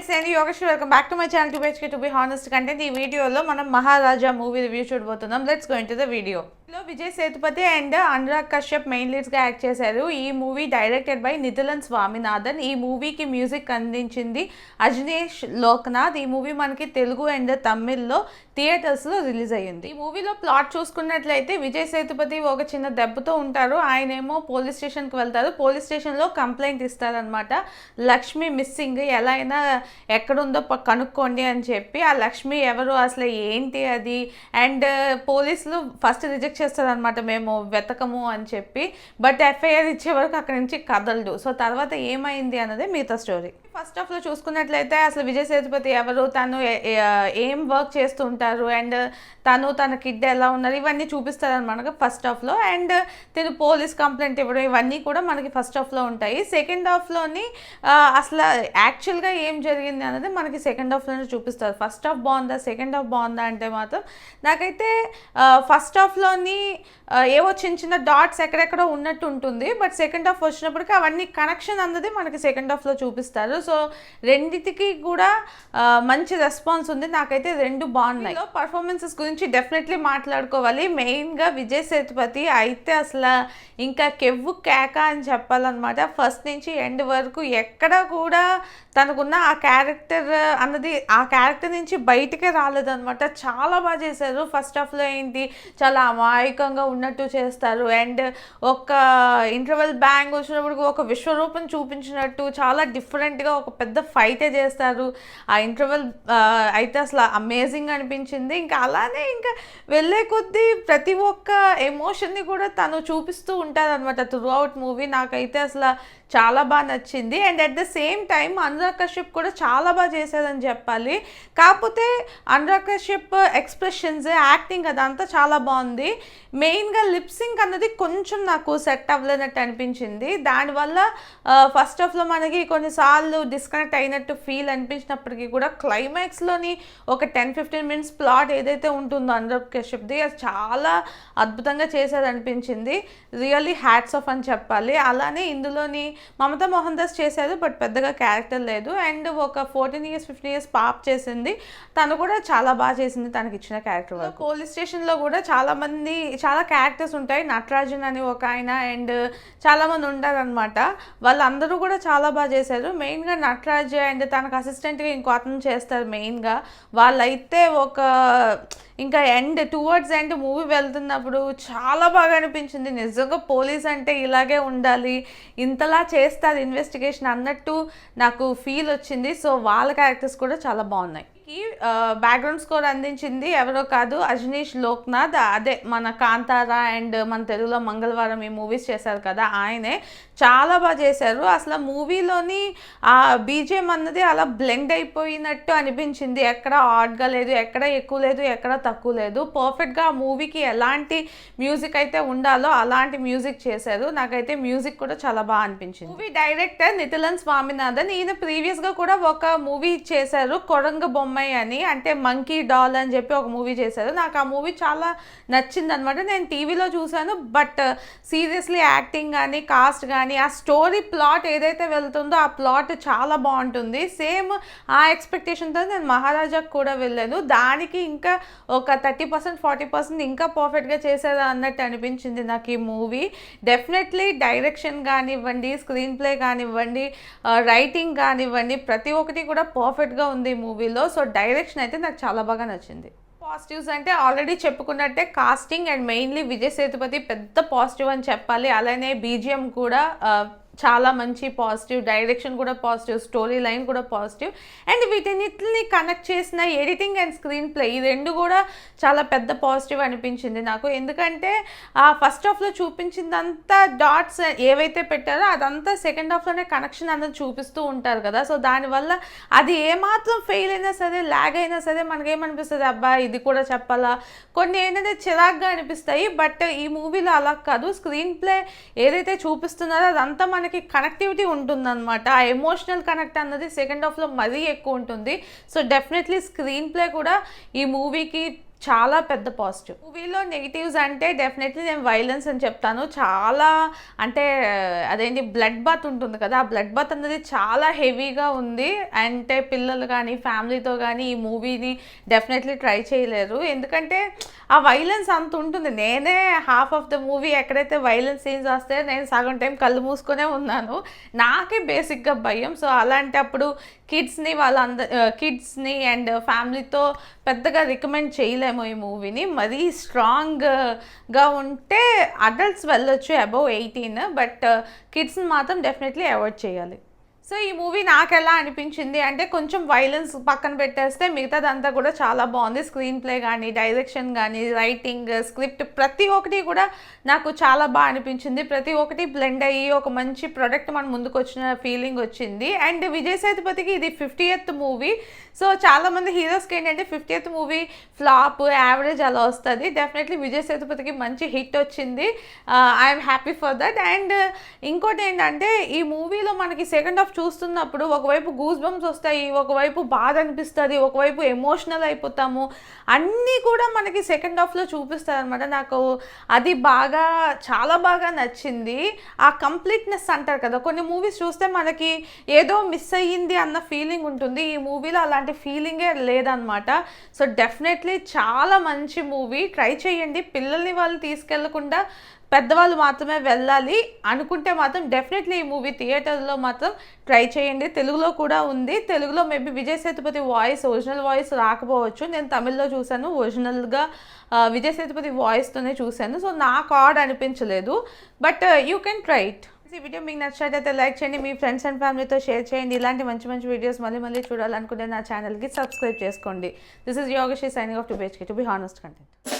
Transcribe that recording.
Friends, నేను Yogeshwari. Welcome back to my channel to be honest content. ఈ వీడియోలో మనం మహారాజా మూవీ రివ్యూ చూడబోతున్నాం. Let's go into the video. Vijay Sethupathi and Anurag Kashyap main leads గా act చేశారు. ఈ movie directed by Nithilan Swaminathan. ఈ మూవీకి మ్యూజిక్ అందించింది అజనీష్ లోక్నాథ్. ఈ మూవీ మనకి తెలుగు అండ్ తమిళ్లో థియేటర్స్ లో రిలీజ్ అయ్యింది. ఈ మూవీలో ప్లాట్ చూసుకున్నట్లయితే విజయ్ సేతుపతి ఒక చిన్న దెబ్బతో ఉంటారు. ఆయనేమో పోలీస్ స్టేషన్ కి వెళ్తారు. పోలీస్ స్టేషన్ లో కంప్లైంట్ ఇస్తారనమాట, లక్ష్మి మిస్సింగ్, ఎలా అయినా ఎక్కడుందో కనుక్కోండి అని చెప్పి. ఆ లక్ష్మి ఎవరు, అసలు ఏంటి అది, అండ్ పోలీసులు ఫస్ట్ రిజెక్ట్ చేస్తారనమాట, మేము వెతకము అని చెప్పి. బట్ ఎఫ్ఐఆర్ ఇచ్చే వరకు అక్కడి నుంచి కదలడు. సో తర్వాత ఏమైంది అన్నదే మిగతా స్టోరీ. ఫస్ట్ హాఫ్లో చూసుకున్నట్లయితే అసలు విజయ్ సేతుపతి ఎవరు, తను ఏం వర్క్ చేస్తూ ఉంటారు, అండ్ తన కిడ్ ఎలా ఉన్నారు, ఇవన్నీ చూపిస్తారు మనకు ఫస్ట్ హాఫ్లో. అండ్ తను పోలీస్ కంప్లైంట్ ఇవ్వడం, ఇవన్నీ కూడా మనకి ఫస్ట్ హాఫ్లో ఉంటాయి. సెకండ్ హాఫ్లోని అసలు యాక్చువల్గా ఏం జరిగింది అన్నది మనకి సెకండ్ హాఫ్లోనే చూపిస్తారు. ఫస్ట్ హాఫ్ బాగుందా, సెకండ్ హాఫ్ బాగుందా అంటే మాత్రం నాకైతే ఫస్ట్ హాఫ్లోని ఏవో చిన్న చిన్న డాట్స్ ఎక్కడెక్కడో ఉన్నట్టు ఉంటుంది. బట్ సెకండ్ హాఫ్ వచ్చినప్పటికీ అవన్నీ కనెక్షన్ అన్నది మనకి సెకండ్ హాఫ్లో చూపిస్తారు. సో రెండిటికి కూడా మంచి రెస్పాన్స్ ఉంది. నాకైతే రెండు బాగున్నాయి. పర్ఫార్మెన్సెస్ గురించి డెఫినెట్లీ మాట్లాడుకోవాలి. మెయిన్గా విజయ్ సేతుపతి అయితే అసలు ఇంకా కెవ్వు కేక అని చెప్పాలన్నమాట. ఫస్ట్ నుంచి ఎండ్ వరకు ఎక్కడ కూడా తనకున్న ఆ క్యారెక్టర్ అన్నది ఆ క్యారెక్టర్ నుంచి బయటికే రాలేదన్నమాట. చాలా బాగా చేశారు. ఫస్ట్ హాఫ్లో ఏంటి, చాలా అమాయకంగా ఉన్నట్టు చేస్తారు. అండ్ ఒక ఇంటర్వెల్ బ్యాంగ్ వచ్చినప్పుడు ఒక విశ్వరూపం చూపించినట్టు చాలా డిఫరెంట్గా ఒక పెద్ద ఫైటే చేస్తారు. ఆ ఇంటర్వెల్ అయితే అసలు అమేజింగ్ అనిపించింది. ఇంకా అలానే ఇంకా వెళ్ళే కొద్దీ ప్రతి ఒక్క ఎమోషన్ని కూడా తను చూపిస్తూ ఉంటారనమాట త్రూ అవుట్ మూవీ. నాకైతే అసలు చాలా బాగా నచ్చింది. And at the same time Anurag Kashyap కూడా చాలా బాగా చేశారని చెప్పాలి. కాకపోతే అనురాగ్ కశ్యప్ ఎక్స్ప్రెషన్స్, యాక్టింగ్ అదంతా చాలా బాగుంది. మెయిన్గా లిప్సింగ్ అన్నది కొంచెం నాకు సెట్ అవ్వలేనట్టు అనిపించింది. దానివల్ల ఫస్ట్ హాఫ్లో మనకి కొన్నిసార్లు డిస్కనెక్ట్ అయినట్టు ఫీల్ అనిపించినప్పటికీ కూడా క్లైమాక్స్లోని ఒక 10-15 మినిట్స్ ప్లాట్ ఏదైతే ఉంటుందో అనురాగ్ కశ్యప్ది, అది చాలా అద్భుతంగా చేశారనిపించింది. రియల్లీ హ్యాట్స్ ఆఫ్ అని చెప్పాలి. అలానే ఇందులోని మమతా మోహన్ దాస్ చేశారు, బట్ పెద్దగా క్యారెక్టర్ లేదు. అండ్ ఒక 14 years 15 years పాప చేసింది, తను కూడా చాలా బాగా చేసింది తనకి ఇచ్చిన క్యారెక్టర్ వరకు. పోలీస్ స్టేషన్లో కూడా చాలా క్యారెక్టర్స్ ఉంటాయి. నటరాజన్ అని ఒక ఆయన అండ్ చాలామంది ఉంటారనమాట. వాళ్ళందరూ కూడా చాలా బాగా చేశారు. మెయిన్గా నటరాజ్ అండ్ తనకు అసిస్టెంట్గా ఇంకో అతను చేస్తారు. మెయిన్గా వాళ్ళైతే ఒక ఇంకా టువర్డ్స్ ఎండ్ మూవీ వెళ్తున్నప్పుడు చాలా బాగా అనిపించింది. నిజంగా పోలీస్ అంటే ఇలాగే ఉండాలి, ఇంతలా చేస్తారు ఇన్వెస్టిగేషన్ అన్నట్టు నాకు ఫీల్ వచ్చింది. సో వాళ్ళ క్యారెక్టర్స్ కూడా చాలా బాగున్నాయి. బ్యాక్గ్రౌండ్ స్కోర్ అందించింది ఎవరో కాదు, అజనీష్ లోక్నాథ్. అదే మన కాంతారా అండ్ మన తెలుగులో మంగళవారం ఈ మూవీస్ చేశారు కదా, ఆయనే చాలా బాగా చేశారు. అసలు మూవీలోని ఆ బీజిఎం అన్నది అలా బ్లెండ్ అయిపోయినట్టు అనిపించింది. ఎక్కడ ఆడ్గా లేదు, ఎక్కడ ఎక్కువ లేదు, ఎక్కడ తక్కువ లేదు. పర్ఫెక్ట్గా ఆ మూవీకి ఎలాంటి మ్యూజిక్ అయితే ఉండాలో అలాంటి మ్యూజిక్ చేశారు. నాకైతే మ్యూజిక్ కూడా చాలా బాగా అనిపించింది. Movie director Nithilan Swaminathan. ఈయన ప్రీవియస్గా కూడా ఒక మూవీ చేశారు, కొరంగ బొమ్మ అని, అంటే మంకీ డాల్ అని చెప్పి ఒక మూవీ చేశారు. నాకు ఆ మూవీ చాలా నచ్చింది అనమాట. నేను టీవీలో చూశాను, బట్ సీరియస్లీ యాక్టింగ్ కానీ కాస్ట్ కానీ ఆ స్టోరీ ప్లాట్ ఏదైతే వెళ్తుందో ఆ ప్లాట్ చాలా బాగుంటుంది. సేమ్ ఆ ఎక్స్పెక్టేషన్తో నేను మహారాజాకు కూడా వెళ్ళాను. దానికి ఇంకా ఒక 30% 40% ఇంకా పర్ఫెక్ట్గా చేశారు అన్నట్టు అనిపించింది నాకు ఈ మూవీ. డెఫినెట్లీ డైరెక్షన్ కానివ్వండి, స్క్రీన్ ప్లే కానివ్వండి, రైటింగ్ కానివ్వండి, ప్రతి ఒక్కటి కూడా పర్ఫెక్ట్గా ఉంది ఈ మూవీలో. సో డైరెక్షన్ అయితే నాకు చాలా బాగా నచ్చింది. పాజిటివ్స్ అంటే ఆల్రెడీ చెప్పుకున్నట్టే casting and mainly Vijay Sethupathi పెద్ద పాజిటివ్ అని చెప్పాలి. అలానే బీజిఎం కూడా చాలా మంచి పాజిటివ్, డైరెక్షన్ కూడా పాజిటివ్, స్టోరీ లైన్ కూడా పాజిటివ్. అండ్ వీటిన్నిటిని కనెక్ట్ చేసిన ఎడిటింగ్ అండ్ స్క్రీన్ ప్లే, ఈ రెండు కూడా చాలా పెద్ద పాజిటివ్ అనిపించింది నాకు. ఎందుకంటే ఆ ఫస్ట్ హాఫ్లో చూపించిందంతా డాట్స్ ఏవైతే పెట్టారో అదంతా సెకండ్ హాఫ్లోనే కనెక్షన్ అన్నది చూపిస్తూ ఉంటారు కదా. సో దానివల్ల అది ఏమాత్రం ఫెయిల్ అయినా సరే, ల్యాగ్ అయినా సరే మనకేమనిపిస్తుంది, అబ్బా ఇది కూడా చెప్పాలా, కొన్ని ఏంటంటే చిరాగ్గా అనిపిస్తాయి. బట్ ఈ మూవీలో అలా కాదు. స్క్రీన్ ప్లే ఏదైతే చూపిస్తున్నారో అదంతా మనకి కనెక్టివిటీ ఉంటుందన్నమాట. ఆ ఎమోషనల్ కనెక్ట్ అన్నది సెకండ్ హాఫ్లో మరీ ఎక్కువ ఉంటుంది. సో డెఫినెట్లీ స్క్రీన్ ప్లే కూడా ఈ మూవీకి చాలా పెద్ద పాజిటివ్. మూవీలో నెగిటివ్స్ అంటే డెఫినెట్లీ నేను వైలెన్స్ అని చెప్తాను. చాలా అంటే అదేంటి బ్లడ్ బాత్ ఉంటుంది కదా, ఆ బ్లడ్ బాత్ అనేది చాలా హెవీగా ఉంది. అంటే పిల్లలు కానీ ఫ్యామిలీతో కానీ ఈ మూవీని డెఫినెట్లీ ట్రై చేయలేరు, ఎందుకంటే ఆ వైలెన్స్ అంత ఉంటుంది. నేనే హాఫ్ ఆఫ్ ద మూవీ ఎక్కడైతే వైలెన్స్ సీన్స్ వస్తే నేను సగం టైం కళ్ళు మూసుకునే ఉన్నాను. నాకే బేసిక్గా భయం. సో అలాంటప్పుడు కిడ్స్ని అండ్ ఫ్యామిలీతో పెద్దగా రికమెండ్ చేయలేము ఈ మూవీని. మరీ స్ట్రాంగ్గా ఉంటే అడల్ట్స్ వెళ్ళొచ్చు అబౌవ్ 18, బట్ కిడ్స్ని మాత్రం డెఫినెట్లీ అవాయిడ్ చేయాలి. సో ఈ మూవీ నాకు ఎలా అనిపించింది అంటే, కొంచెం వైలెన్స్ పక్కన పెట్టేస్తే మిగతాదంతా కూడా చాలా బాగుంది. స్క్రీన్ ప్లే కానీ, డైరెక్షన్ కానీ, రైటింగ్, స్క్రిప్ట్ ప్రతి ఒక్కటి కూడా నాకు చాలా బాగా అనిపించింది. ప్రతి ఒక్కటి బ్లెండ్ అయ్యి ఒక మంచి ప్రోడక్ట్ మన ముందుకు వచ్చిన ఫీలింగ్ వచ్చింది. అండ్ విజయ్ సేతుపతికి ఇది 50th మూవీ. సో చాలామంది హీరోస్కి ఏంటంటే 50th మూవీ ఫ్లాప్, యావరేజ్ అలా వస్తుంది. డెఫినెట్లీ విజయ్ సేతుపతికి మంచి హిట్ వచ్చింది. I'm happy for that. And ఇంకోటి ఏంటంటే, ఈ మూవీలో మనకి సెకండ్ హాఫ్ చూస్తున్నప్పుడు ఒకవైపు గూస్ బంప్స్ వస్తాయి, ఒకవైపు బాధ అనిపిస్తుంది, ఒకవైపు ఎమోషనల్ అయిపోతాము. అన్నీ కూడా మనకి సెకండ్ హాఫ్లో చూపిస్తారు అనమాట. నాకు అది చాలా బాగా నచ్చింది. ఆ కంప్లీట్నెస్ అంటారు కదా, కొన్ని మూవీస్ చూస్తే మనకి ఏదో మిస్ అయ్యింది అన్న ఫీలింగ్ ఉంటుంది. ఈ మూవీలో అలాంటి ఫీలింగే లేదనమాట. సో డెఫినెట్లీ చాలా మంచి మూవీ, ట్రై చేయండి. పిల్లల్ని వాళ్ళు తీసుకెళ్లకుండా పెద్దవాళ్ళు మాత్రమే వెళ్ళాలి అనుకుంటే మాత్రం డెఫినెట్లీ ఈ మూవీ థియేటర్లో మాత్రం ట్రై చేయండి. తెలుగులో కూడా ఉంది. తెలుగులో maybe Vijay Sethupathi original voice రాకపోవచ్చు. నేను తమిళ్లో చూశాను, ఒరిజినల్గా విజయ్ సేతుపతి వాయిస్తోనే చూశాను. సో నాకు ఆడ్ అనిపించలేదు, but you can try it. ఈ వీడియో మీకు నచ్చినట్లయితే లైక్ చేయండి, మీ ఫ్రెండ్స్ అండ్ ఫ్యామిలీతో షేర్ చేయండి. ఇలాంటి మంచి మంచి వీడియోస్ మళ్ళీ చూడాలనుకుంటే నా ఛానల్కి సబ్స్క్రైబ్ చేసుకోండి. This is Yogasri signing off to బేచ్కే టు బి హానెస్ట్ కంటెంట్.